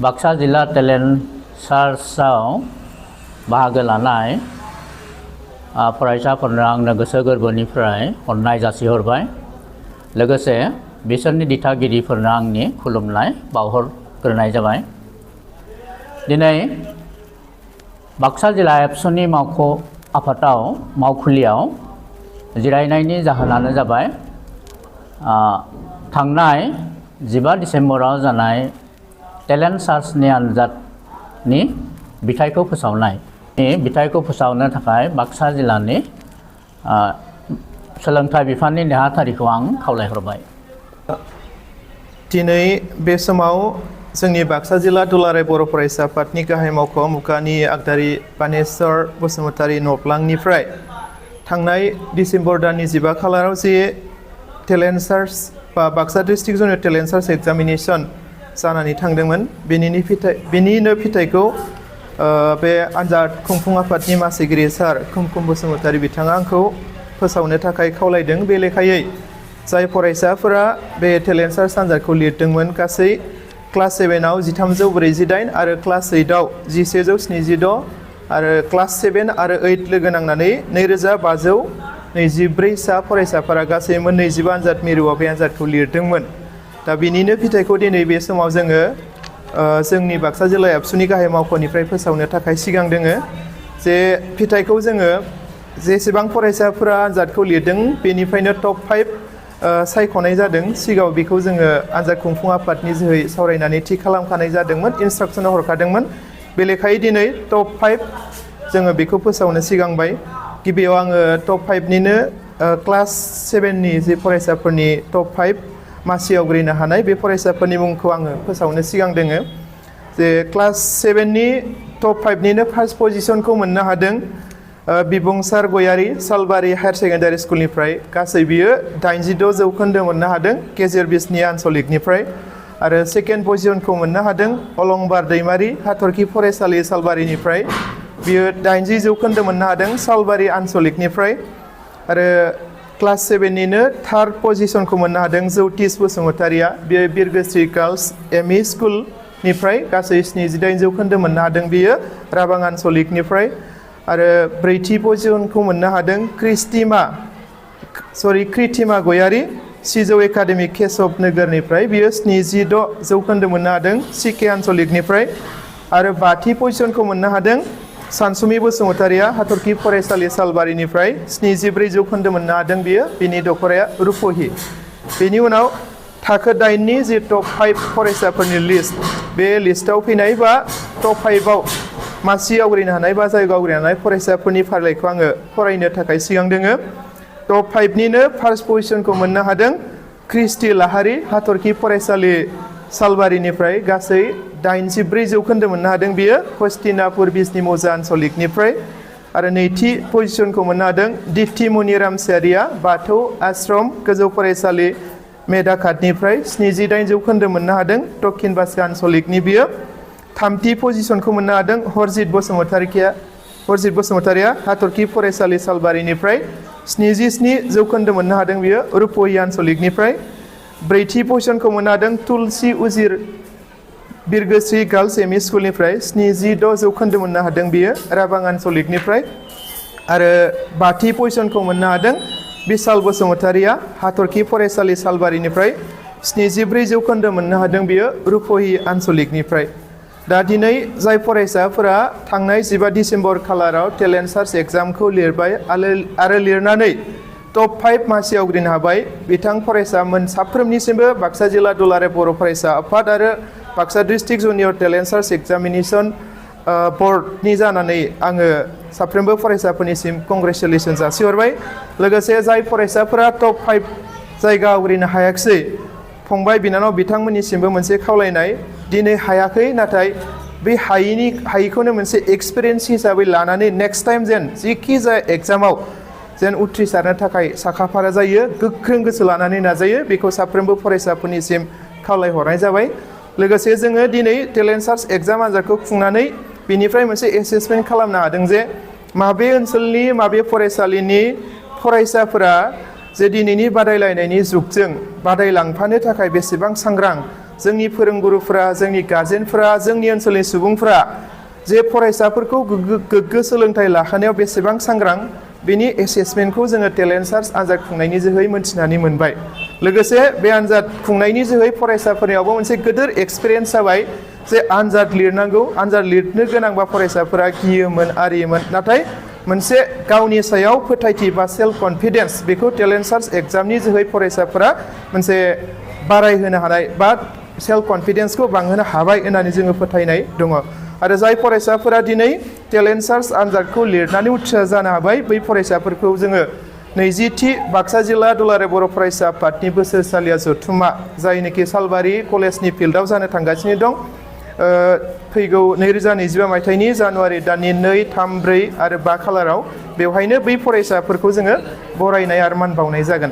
बाक्सा जिल्ला टेलेन्ट सार्चआव बाहागो लानाय फरायसाफोरनो आंनो गोसो गोरबोनिफ्राय अननाय जासिहरबाय। लोगोसे बिसोरनि दिथागिरिफोरनो आंनि खुलुमनाय बावहरग्रोनाय जाबाय। दिनै बाक्सा जिल्ला एबसुनि मावख' आफादाव मावखुलियाव जिरायनायनि जाहोनानो जाबाय थांनाय 15 डिसेम्बराव जानाय टेलेन्ट सार्चनि आनजादनि बिथायखौ फोसावनाय। बिथायखौ फोसावनो थाखाय बाक्सा जिल्लानि सोलोंथाइ बिफाननि नेहाथारिखौ आं खावलायहरबाय। दिनै बे समाव जोंनि बाक्सा जिल्ला दुलाराय बर' फरायसा आफादनि गाहाय मावख' मुगानि आगदारि बानेश्वर बसुमतारी न'फ्लांनिफ्राय थांनाय डिसेम्बर दाननि 15 खालाराव जे टेलेन्ट सार्च बा Baksa district junior talent search examination जानानै थांदोंमोन। बेनिनो फिथाइखौ बे आनजाद खुंफुं आफादनि मासिगिरि सार खुमकुम बसुमतारी बिथाङा आंखौ फोसावनो थाखाय खावलायदों। बे लेखायै जाय फरायसाफोरा बे टेलेन्ट सार्च आनजादखौ लिरदोंमोन गासै क्लास 7आव 1348 आरो क्लास 8आव 1176 आरो क्लास 7 आरो 8 लोगो नांनानै 2524 सा फरायसाफोरा गासै मोन 25 आनजाद मिरुआव बे आनजादखौ लिरदोंमोन। दा बिनिनो फिथाइखौ दिनै बे समाव जोङो जोंनि बाक्सा जिल्ला एबसुनि गाहाय मावख'निफ्राय फोसावनो थाखाय सिगां दोङो। जे फिथाइखौ जोङो जेसेबां फरायसाफोरा आनजादखौ लिरदों बेनिफ्रायनो टप 5 सायख'नाय जादों। सिगाङाव बेखौ जोङो आनजाद खुंफुं आफादनि जोहै सावरायनानै थि खालामखानाय जादोंमोन, इन्सट्राक्सन हरखादोंमन। बे लेखायै दिनै टप 5 जोङो बेखौ फोसावनो सिगांबाय। गिबियाव आङो टप 5निनो क्लास 7नि जे फरायसाफोरनि टप 5 मासि आवग्रिनो हानाय बे फरायसाफोरनि मुंखौ आङो फोसावनो सिगां दोङो। जे क्लास 7नि टप 5निनो फार्स्ट पजिशनखौ मोननो हादों बिबुंसार गयारि सालबारि हायार सेकेन्डारि स्कुलनिफ्राय। गासै बियो 86 जौखोन्दो मोननो हादों गेजेर बिसनि आनसलिकनिफ्राय। आरो सेकेन्ड पजिशनखौ मोननो हादों अलंबार दैमारि हाथरखि फरायसालि सालबारिनिफ्राय। बियो 80 जौखोन्दो मोननो हादों सालबारि आनसलिकनिफ्राय। आरो क्लास 7निनो थार्ड पजिशनखौ मोननो हादों जौतिस बसुमतारिया। बियो बिरगोस्रि गार्लस एमइ स्कुलनिफ्राय गासै 78 जौखोन्दो मोननो हादों बियो राबां आनसलिकनिफ्राय। आरो ब्रैथि पजिशनखौ मोननो हादों कृतिमा गयारि सिजौ एकाडेमि केशव नोगोरनिफ्राय। बियो 76 जौखोन्दो मोननो हादों सिके आनसलिकनिफ्राय। आरो बाथि पजिशनखौ मोननो हादों सानसुमि बसुमतारिया हाथरखि फरायसालि सालबारिनिफ्राय 74 जौखोन्दो मोननो हादों बियो। बिनि दख'राया रुपहि। बेनि उनाव थाखो 8नि जे टप 5 फरायसाफोरनि लिस्ट, बे लिस्टआव फैनाय बा टप 5आव मासि आवग्रिनो हानाय बा जायगा आवग्रिनो हानाय फरायसाफोरनि फारिलाइखौ आङो फरायनो थाखाय सिगां दोङो। टप 5निनो फार्स्ट पजिशनखौ मोननो हादों क्रिस्टि लाहारि हाथरखि फरायसालि सालबारिनिफ्राय। गासै 84 जौखोन्दो मोननो हादों बियो हस्तिनापुर बिजनि मौजा आनसलिकनिफ्राय। आरो नैथि पजिशनखौ मोननो हादों दिप्ति मनिराम सियारिया बाथौ आश्रम गोजौ फरायसालि मेदाखातनिफ्राय। 78 जौखोन्दो मोननो हादों दक्षिण बाक्सा आनसलिकनि बियो। थामथि पजिशनखौ मोननो हादों हरजित बसुमतारिया हाथरखि फरायसालि सालबारिनिफ्राय। 77 जौखोन्दो मोननो हादों बियो रुपहि आनसलिकनिफ्राय। ब्रैथि पजिशनखौ मोननो हादों तुलसि उजिर बिरगोस्रि गार्लस एमइ स्कुलनिफ्राय। 76 जौखोन्दो मोननो हादों बियो राबां आनसलिकनिफ्राय। आरो बाथि पजिशनखौ मोननो हादों बिशाल बसुमतारिया हाथरखि फरायसालि सालबारिनिफ्राय। 74 जौखोन्दो मोननो हादों बियो रुपहि आनसलिकनिफ्राय। दा दिनै जाय फरायसाफोरा थांनाय 15 डिसेम्बर खालाराव टेलेन्ट सार्च एग्जामखौ लिरबाय आरो लिरनानै टप 5 मासि आवग्रिनो हाबाय, बिथां फरायसामोन साफ्रोमनिसिमबो बाक्सा जिल्ला दुलाराय बर' फरायसा आफाद आरो Baksa district junior talent search examination बर्डनि जानानै आङो साफ्रोमबो फरायसाफोरनिसिम कंग्रेचुलेसन जासिहरबाय। लोगोसे जाय फरायसाफोरा टप 5 जायगा आवग्रिनो हायाखिसै फंबाय बिनानाव बिथांमोननिसिमबो मोनसे खावलायनाय, दिनै हायाखै नाथाय बे हायिखौनो मोनसे एक्सपिरियेन्स हिसाबै लानानै नेक्स्ट टाइम जेन जिखि जाया एग्जामाव जेन उथ्रिसारनो थाखाय साखाफारा जायो, गोख्रों गोसो लानानै नाजायो, बेखौ साफ्रोमबो फरायसाफोरनिसिम खावलायहरनाय जाबाय। लोगोसे जोङो दिनै टेलेन्ट सार्च एग्जाम आनजादखौ खुंनानै बेनिफ्राय मोनसे एसेसमेन्ट खालामनो हादों जे माबे ओनसोलनि माबे फरायसालिनि फरायसाफोरा जे दिनैनि बादायलायनायनि जुगजों बादायलांफानो थाखाय बेसेबां सांग्रां, जोंनि फोरोंगुरुफोरा जोंनि गार्जेनफोरा जोंनि ओनसोलनि सुबुंफोरा जे फरायसाफोरखौ गोग्गो सोलोंथाइ लाखानायाव बेसेबां सांग्रां बेनि एसेसमेन्टखौ जोङो टेलेन्ट सार्च आनजाद खुंनायनि जोहै मोनथिनानै मोनबाय लोगोसे बे आनजाद खुंनायनि जोहै फरायसाफोरनियावबो मोनसे गिदिर एक्सपिरियेन्स जाबाय जे आनजाद लिरनांगौ आनजाद लिरनो गोनांबा फरायसाफोरा गियोमोन आरियोमोन नाथाय मोनसे गावनि सायाव फोथायथि बा सेल्फ कनफिडेन्स बेखौ टेलेन्ट सार्च एग्जामनि जोहै फरायसाफोरा मोनसे बारायहोनो हानाय बा सेल्फ कनफिडेन्सखौ बांहोनो हाबाय होननानै जोङो फोथायनाय दङ आरो जाय फरायसाफोरा दिनै टेलेन्ट सार्च आनजादखौ लिरनानै उथ्रिसार जानो हाबाय बै फरायसाफोरखौ जोङो 20थि बाक्सा जिल्ला दुलाराय बर' फरायसा आफादनि बोसोरसालिया जथुम्मा जायनोखि सालबारि कलेजनि फिल्डआव जानो थांगासिनो दं फैगौ 2025 मायथाइनि जानुवारि दाननि 2, 3, 4 आरो 5 खालाराव बेवहायनो बै फरायसाफोरखौ जोङो बरायनाय आरो मान बावनाय जागोन।